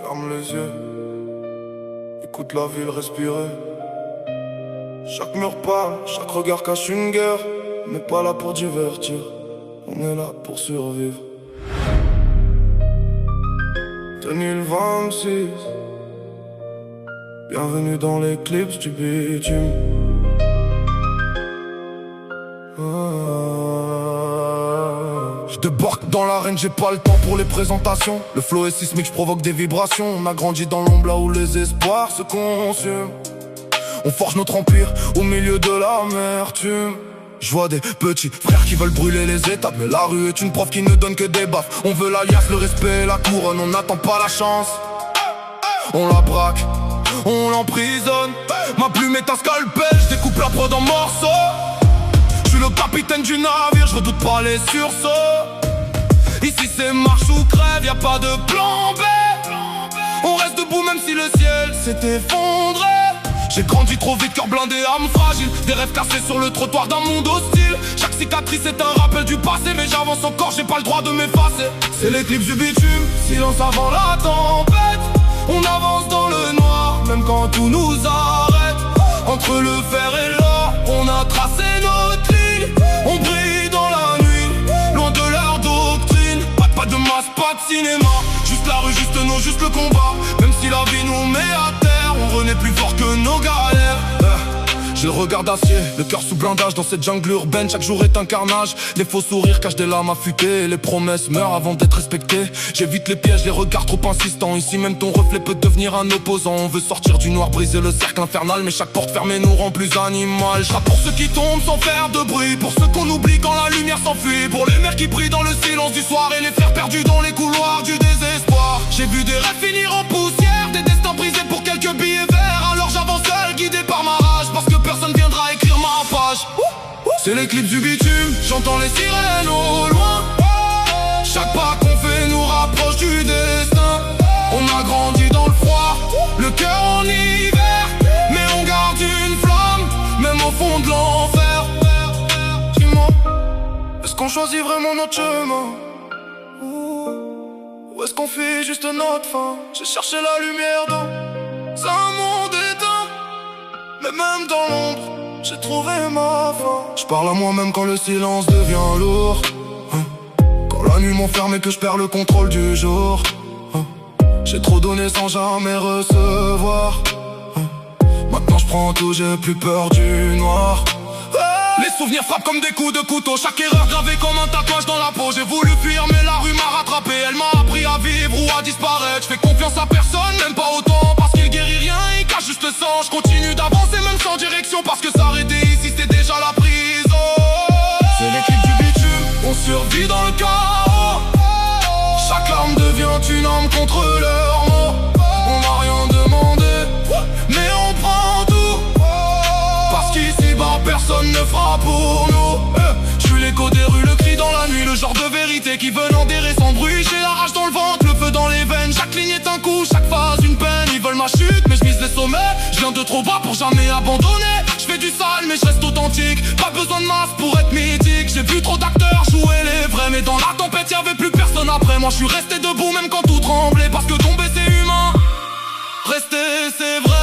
Ferme les yeux, écoute la ville respirer. Chaque mur parle, chaque regard cache une guerre. On n'est pas là pour divertir, on est là pour survivre. Tenue le 26, bienvenue dans l'éclipse du bitume. Je débarque dans l'arène, j'ai pas le temps pour les présentations. Le flow est sismique, je provoque des vibrations. On a grandi dans l'ombre là où les espoirs se consument. On forge notre empire au milieu de l'amertume. Je vois des petits frères qui veulent brûler les étapes, mais la rue est une prof qui ne donne que des baffes. On veut l'alias, le respect, la couronne, on n'attend pas la chance. On la braque, on l'emprisonne. Ma plume est un scalpel, je découpe la prod en morceaux. Je suis le capitaine du navire, je redoute pas les sursauts. Ici c'est marche ou crève, y'a pas de plan B. On reste debout même si le ciel s'est effondré. J'ai grandi trop vite, cœur blindé, âme fragile. Des rêves cassés sur le trottoir d'un monde hostile. Chaque cicatrice est un rappel du passé, mais j'avance encore, j'ai pas le droit de m'effacer. C'est l'éclipse du bitume, silence avant la tempête. On avance dans le noir, même quand tout nous arrête. Entre le fer et l'or, on a tracé notre ligne. On brille dans la nuit, loin de leur doctrine. Pas de masse, pas de cinéma. Juste la rue, juste nous, juste le combat. Même si la vie nous met à terre, on renaît plus fort que nos galères. J'ai le regard d'acier, le cœur sous blindage. Dans cette jungle urbaine, chaque jour est un carnage. Les faux sourires cachent des larmes affûtées. Les promesses meurent avant d'être respectées. J'évite les pièges, les regards trop insistants. Ici même ton reflet peut devenir un opposant. On veut sortir du noir, briser le cercle infernal. Mais chaque porte fermée nous rend plus animal. Je rappe pour ceux qui tombent sans faire de bruit. Pour ceux qu'on oublie quand la lumière s'enfuit. Pour les mères qui prient dans le silence du soir. Et les frères perdus dans les couloirs du désespoir. J'ai vu des rêves finir en poussière, des destins brisés pour quelques billets verts. Alors j'avance seul, guidé par ma rage, parce que personne viendra écrire ma page. C'est l'éclipse du bitume, j'entends les sirènes au loin. Chaque pas qu'on fait nous rapproche du destin. On a grandi dans le froid, le cœur en hiver. Mais on garde une flamme, même au fond de l'enfer. Dis-moi, est-ce qu'on choisit vraiment notre chemin? Ou est-ce qu'on fait juste notre fin? J'ai cherché la lumière dans un monde éteint. Mais même dans l'ombre, j'ai trouvé ma fin. Je parle à moi-même quand le silence devient lourd. Quand la nuit m'enferme et que je perds le contrôle du jour. J'ai trop donné sans jamais recevoir. Maintenant je prends tout, j'ai plus peur du noir. Les souvenirs frappent comme des coups de couteau. Chaque erreur gravée comme un tatouage dans la peau. J'ai voulu fuir mais la rue m'a rattrapé. Elle m'a appris à vivre ou à disparaître. Je fais confiance à personne, même pas autant. Parce qu'il guérit rien, il cache juste le sang. Je continue d'avancer même sans direction. Parce que s'arrêter ici c'est déjà la prison. C'est l'équipe du bitume, on survit dans le chaos. Chaque larme devient une arme contre leurs mots. On n'a rien demandé, mais on prend tout. Parce qu'ici bas personne ne fera pour nous. Je suis l'écho des rues, le cri dans la nuit. Le genre de vérité qui veut enterrer sans bruit. J'ai la rage dans le ventre, le feu dans les veines. Chaque ligne est un coup, chaque phase une peine. Ils veulent ma chute mais je vise les sommets. Je viens de trop bas pour jamais abandonner. Je fais du sale mais je reste authentique. Pas besoin de masse pour être mythique. J'ai vu trop d'acteurs jouer les vrais. Mais dans la tempête y'avait plus personne après. Moi je suis resté debout même quand tout tremblait. Parce que tomber c'est humain, rester c'est vrai.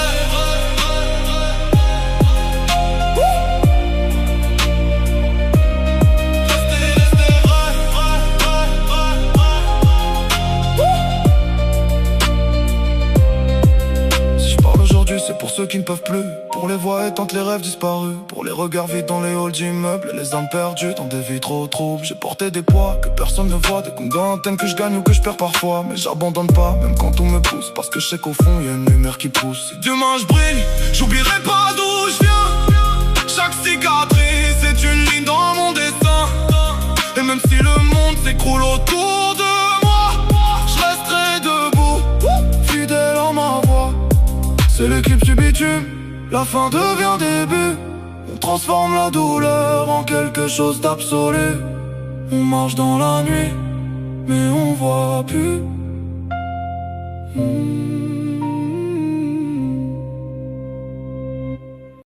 C'est pour ceux qui ne peuvent plus, pour les voix éteintes, les rêves disparus, pour les regards vides dans les halls d'immeubles et les âmes perdues dans des vies trop troubles. J'ai porté des poids que personne ne voit, des coups d'antenne que je gagne ou que je perds parfois. Mais j'abandonne pas, même quand on me pousse, parce que je sais qu'au fond y a une lumière qui pousse. Si demain je brille, j'oublierai pas d'où je viens. Chaque cicatrice est une ligne dans mon destin. Et même si le monde s'écroule autour de moi, je resterai debout, fidèle en ma voix. C'est l'éclipse du bitume, la fin devient début. On transforme la douleur en quelque chose d'absolu. On marche dans la nuit, mais on voit plus.